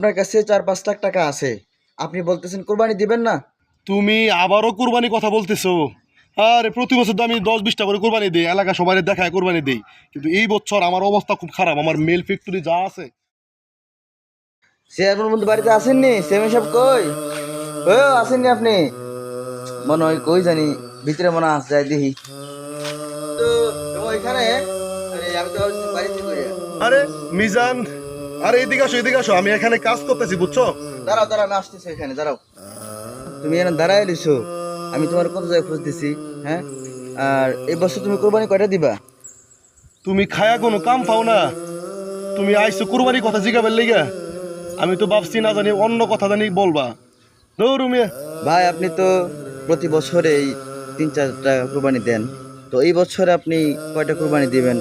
আপনার কাছে ৪-৫ লাখ টাকা আছে, আপনি বলতেছেন কোরবানি দিবেন না? তুমি আবারও কুরবানি কথা বলতেছো? আরে প্রতি বছর তো আমি 10-20টা করে কোরবানি দিই, এলাকা সবাই দেখায় কোরবানি দিই, কিন্তু এই বছর আমার অবস্থা খুব খারাপ। আমার মেল ফ্যাক্টরি যা আছে। চেয়ারম্যান বন্ধু বাড়িতে আসেননি? চেয়ারম্যান সাহেব কই? ও আসেননি আপনি? মনে হয় কই জানি, ভিতরে মনে হয় যায় দেখি তো। এখানে আমি তো ভাবছি বাড়িতে কই। আরে মিজান, আরে এদিকে আসো, এদিকে আসো, আমি এখানে কাজ করতেছি, বুঝছো? দাঁড়াও দাঁড়াও, আমি আসতেছি, এখানে দাঁড়াও। তুমি এখানে দাঁড়ায় রইছো, আমি তোমার কত জায়গায় খুঁজতেছি। হ্যাঁ, আর এই বছর তুমি কোরবানি কয়টা দিবা? তুমি খায়া কোনো কাম পাও না? তুমি আইসো কুরবানির কথা জিগাবের লেগা? আমি তো ভাবছি না জানি অন্য কথা জানি বলবা। ধরু মিয়া। ভাই আপনি তো প্রতি বছরেই 3-4টা কোরবানি দেন, তো এই বছরে আপনি কয়টা কোরবানি দিবেন,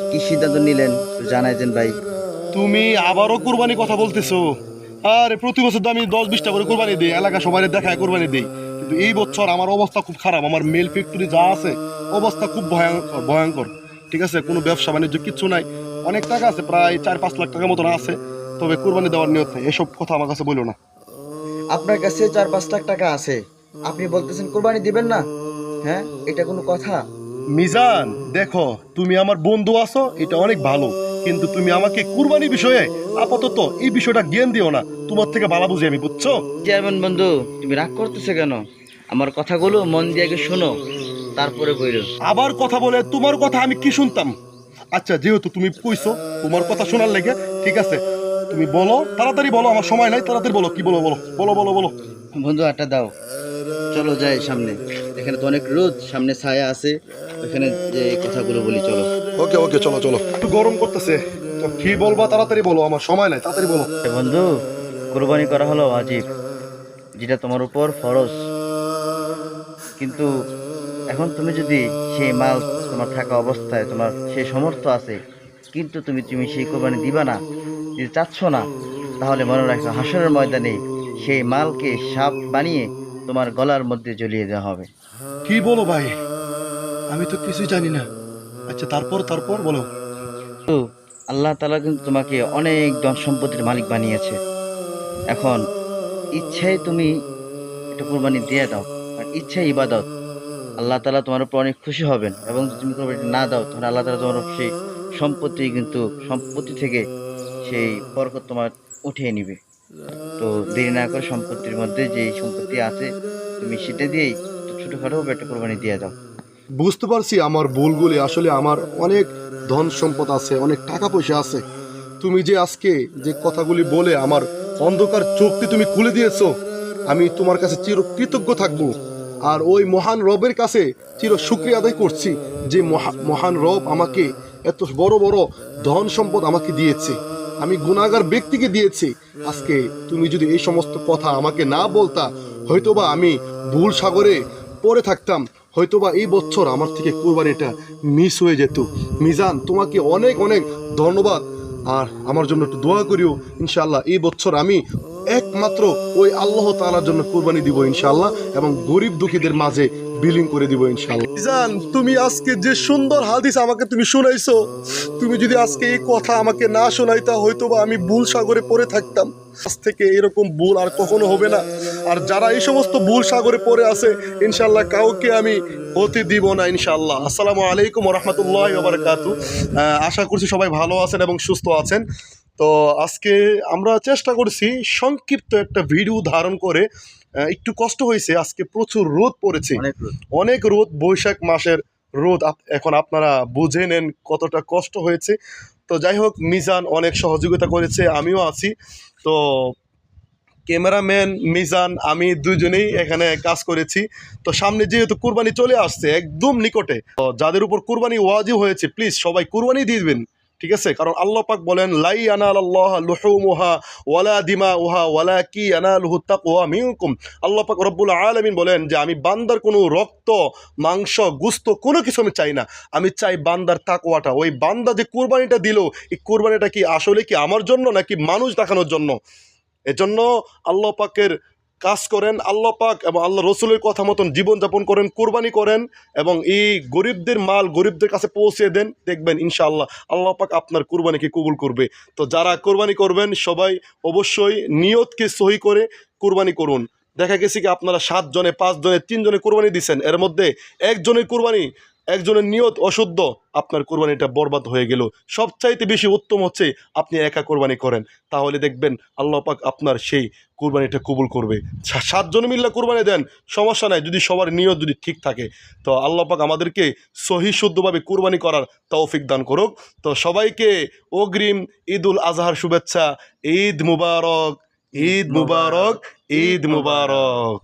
কি সিদ্ধান্ত নিলেন একটু জানাই দেন ভাই। তুমি আবারও কুরবানি কথা বলতেছো? আরে প্রতি বছর তো আমি 10-20টা করে কোরবানি দিই, এলাকা সবাই দেখায় কোরবানি দিই, কিন্তু এই বছর আমার অবস্থা খুব খারাপ। আমার মেল ফ্যাক্টরি যা আছে অবস্থা খুব ভয়ঙ্কর ভয়ঙ্কর। ঠিক আছে, কোনো ব্যবসা বাণিজ্য কিচ্ছু নাই। অনেক টাকা আছে, প্রায় 4-5 লাখ টাকার মতন আছে, তবে কোরবানি দেওয়ার নিয়ত নেই। এসব কথা আমার কাছে বলো না। আপনার কাছে 4-5 লাখ টাকা আছে, আপনি বলতেছেন কোরবানি দিবেন না? হ্যাঁ, এটা কোনো কথা? মিজান, দেখো, তুমি আমার বন্ধু আছো, এটা অনেক ভালো, কিন্তু তুমি আমাকে কুরবানি বিষয়ে আপাতত এই বিষয়টা জ্ঞান দিও না। তোমার থেকে ভালো বুঝি আমি, বুঝছো? চেয়ারম্যান বন্ধু, তুমি রাগ করতেছো কেন? আমার কথাগুলো মন দিয়ে আগে শোনো, তারপরে বইলো। আবার কথা বলে তোমার কথা আমি কি শুনতাম? আচ্ছা, যেহেতু তুমি কইছো তোমার কথা শোনার লেগে, ঠিক আছে, তুমি বলো, তাড়াতাড়ি বলো, আমার সময় নাই, তাড়াতাড়ি বলো, কি বলো বলো, বলো বলো বলো। বন্ধু আটা দাও, চলো যাই সামনে, এখানে তো অনেক রোদ, সামনে ছায়া আছে, ওখানে যে এই কথাগুলো বলি, চলো। ওকে ওকে, চলো চলো, একটু গরম করতেছে, তো কি বলবা তাড়াতাড়ি বলো, আমার সময় নাই, তাড়াতাড়ি বলো। বন্ধু, কোরবানি করা হলো ওয়াজিব, যেটা তোমার উপর ফরজ, কিন্তু এখন তুমি যদি সেই মাল তোমার থাকা অবস্থায় তোমার সেই সামর্থ্য আছে, কিন্তু তুমি তুমি সেই কোরবানি দিবা না, যদি চাচ্ছ না, তাহলে মনে রাখো হাসরের ময়দানে সেই মালকে সাপ বানিয়ে তোমার গলার মধ্যে ঝুলিয়ে দেওয়া হবে। কি বলো ভাই? আমি তো কিছুই জানি না। আচ্ছা, তারপর তারপর বলো। তো আল্লাহ তাআলা কিন্তু তোমাকে অনেক ধন সম্পত্তির মালিক বানিয়েছে। এখন ইচ্ছায় তুমি একটা কোরবানি দিয়ে দাও, আর ইচ্ছাই ইবাদত। আল্লাহ তাআলা তোমার উপর অনেক খুশি হবেন, এবং যদি তুমি কোরবানি না দাও, তাহলে আল্লাহ তাআলা তোমার সেই সম্পত্তি কিন্তু সম্পত্তি থেকে সেই বরকত তোমার উঠিয়ে নিবে। তো দেরি না করে সম্পত্তির মধ্যে যে সম্পত্তি আছে, তুমি সেটা দিয়েই একটা ছোটখাটো একটা কোরবানি দিয়ে দাও। বুঝতে পারছি আমার ভুলগুলি। আসলে আমার অনেক ধন সম্পদ আছে, অনেক টাকা পয়সা আছে। তুমি যে আজকে যে কথাগুলি বলে আমার অন্ধকার চোখটি তুমি খুলে দিয়েছো, আমি তোমার কাছে চির কৃতজ্ঞ থাকবো। আর ওই মহান রবের কাছে চির শুকরিয়া আদায় করছি, যে মহান রব আমাকে এত বড় বড় ধন সম্পদ আমাকে দিয়েছে। আমি গুনাহগার ব্যক্তিকে দিয়েছি। আজকে তুমি যদি এই সমস্ত কথা আমাকে না বলতা, হয়তোবা আমি ভুল সাগরে পড়ে থাকতাম, হয়তোবা এই বছর আমার থেকে কোরবানিটা মিস হয়ে যেত। মিজান, তোমাকে অনেক অনেক ধন্যবাদ। আর আমার জন্য একটু দোয়া করিও, ইনশাআল্লাহ এই বছর আমি একমাত্র ওই আল্লাহ তাআলার জন্য কোরবানি দিব ইনশাআল্লাহ, এবং গরিব দুঃখীদের মাঝে বিলিং করে দিব ইনশাআল্লাহ। মিজান, তুমি আজকে যে সুন্দর হাদিস আমাকে তুমি শোনাইছো, তুমি যদি আজকে এই কথা আমাকে না শোনাইতা, হয়তোবা আমি ভুল সাগরে পড়ে থাকতাম। আজ থেকে এরকম ভুল আর কখনো হবে না। আর যারা এই সমস্ত ভুল সাগরে পড়ে আছে, ইনশাআল্লাহ কাউকে আমি হতে দিব না ইনশাআল্লাহ। আসসালামু আলাইকুম ওয়া রাহমাতুল্লাহি ওয়া বারাকাতুহু। আশা করছি সবাই ভালো আছেন এবং সুস্থ আছেন। তো আজকে আমরা চেষ্টা করছি সংক্ষিপ্ত একটা ভিডিও ধারণ করে। একটু কষ্ট হয়েছে, আজকে প্রচুর রোদ পড়েছে, অনেক রোদ। অনেক রোদ, বৈশাখ মাসের রোদ। এখন আপনারা বুঝে নেন কতটা কষ্ট হয়েছে। তো যাই হোক, মিজান অনেক সহযোগিতা করেছে, আমিও আছি। তো ক্যামেরাম্যান মিজান, আমি দুজনেই এখানে কাজ করেছি। তো সামনে যেহেতু কুরবানি চলে আসছে একদম নিকটে, তো যাদের উপর কুরবানি ওয়াজিব হয়েছে, প্লিজ সবাই কুরবানি দিয়ে দিবেন, ঠিক আছে? কারণ আল্লাহ পাক বলেন, লাই ইয়ানালাল্লাহ লুহুমুহা ওয়ালা দিমাউহা ওয়ালাকি ইয়ানালুহু তাকওয়া মিনকুম। আল্লাহ পাক রব্বুল আলামিন বলেন যে আমি বান্দার কোনো রক্ত, মাংস, গোস্ত কোনো কিছু আমি চাই না, আমি চাই বান্দার তাকওয়াটা। ওই বান্দা যে কুরবানিটা দিল, এই কুরবানিটা কি আসলে কি আমার জন্য নাকি মানুষ দেখানোর জন্য? এজন্য আল্লাহ পাকের কাজ করেন, আল্লাহ পাক এবং আল্লাহ রসুলের কথা মতন জীবনযাপন করেন, কোরবানি করেন এবং এই গরিবদের মাল গরিবদের কাছে পৌঁছে দেন, দেখবেন ইনশাআল্লাহ আল্লাহ পাক আপনার কোরবানিকে কবুল করবে। তো যারা কোরবানি করবেন সবাই অবশ্যই নিয়তকে সহি করে কোরবানি করুন। দেখা গেছে কি আপনারা 7 জনে 5 জনে 3 জনে কোরবানি দিচ্ছেন, এর মধ্যে একজনের কোরবানি একজনের নিয়ত অশুদ্ধ, আপনার কোরবানিটা বরবাদ হয়ে গেল। সবচাইতে বেশি উত্তম হচ্ছে আপনি একা কোরবানি করেন, তাহলে দেখবেন আল্লাহ পাক আপনার সেই কোরবানিটা কবুল করবে। 7 জন মিল্লা কোরবানি দেন, সমস্যা নাই, যদি সবার নিয়ত যদি ঠিক থাকে। তো আল্লাহ পাক আমাদেরকে সহি শুদ্ধভাবে কোরবানি করার তৌফিক দান করুক। তো সবাইকে অগ্রিম ঈদুল আজহার শুভেচ্ছা। ঈদ মুবারক, ঈদ মুবারক, ঈদ মুবারক।